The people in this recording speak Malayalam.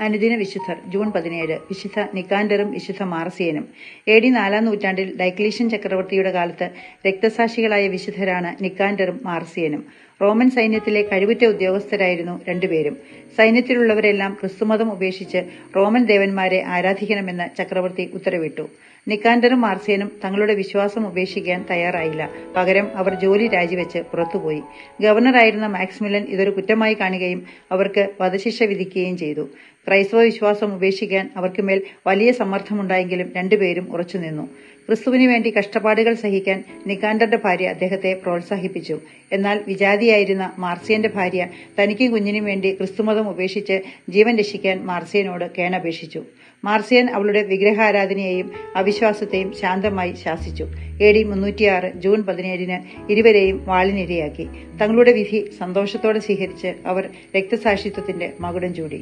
അനുദിന വിശുദ്ധർ ജൂൺ 17 വിശുദ്ധ നിക്കാൻഡറും വിശുദ്ധ മാർസിയനും. AD 4-ാം നൂറ്റാണ്ടിൽ ഡയക്ലീഷ്യൻ ചക്രവർത്തിയുടെ കാലത്ത് രക്തസാക്ഷികളായ വിശുദ്ധരാണ് നിക്കാൻഡറും മാർസിയനും. റോമൻ സൈന്യത്തിലെ കഴിവുറ്റ ഉദ്യോഗസ്ഥരായിരുന്നു രണ്ടുപേരും. സൈന്യത്തിലുള്ളവരെല്ലാം ക്രിസ്തുമതം ഉപേക്ഷിച്ച് റോമൻ ദേവന്മാരെ ആരാധിക്കണമെന്ന് ചക്രവർത്തി ഉത്തരവിട്ടു. നിക്കാൻഡറും മാർസിയനും തങ്ങളുടെ വിശ്വാസം ഉപേക്ഷിക്കാൻ തയ്യാറായില്ല. പകരം അവർ ജോലി രാജിവെച്ച് പുറത്തുപോയി. ഗവർണറായിരുന്ന മാക്സിമിലൻ ഇതൊരു കുറ്റമായി കാണുകയും അവർക്ക് വധശിക്ഷ വിധിക്കുകയും ചെയ്തു. ക്രൈസ്തവ വിശ്വാസം ഉപേക്ഷിക്കാൻ അവർക്ക് മേൽ വലിയ സമ്മർദ്ദമുണ്ടായെങ്കിലും രണ്ടുപേരും ഉറച്ചുനിന്നു. ക്രിസ്തുവിനു വേണ്ടി കഷ്ടപ്പാടുകൾ സഹിക്കാൻ നിക്കാൻഡറുടെ ഭാര്യ അദ്ദേഹത്തെ പ്രോത്സാഹിപ്പിച്ചു. എന്നാൽ വിജാതിയായിരുന്ന മാർസിയന്റെ ഭാര്യ തനിക്കും കുഞ്ഞിനും വേണ്ടി ക്രിസ്തുമതം ഉപേക്ഷിച്ച് ജീവൻ രക്ഷിക്കാൻ മാർസിയനോട് കേണപേക്ഷിച്ചു. മാർസിയൻ അവളുടെ വിഗ്രഹാരാധനയെയും അവിശ്വാസത്തെയും ശാന്തമായി ശാസിച്ചു. AD 306 ജൂൺ 17 ഇരുവരെയും വാളിനിരയാക്കി. തങ്ങളുടെ വിധി സന്തോഷത്തോടെ സ്വീകരിച്ച് അവർ രക്തസാക്ഷിത്വത്തിന്റെ മകുടം ചൂടി.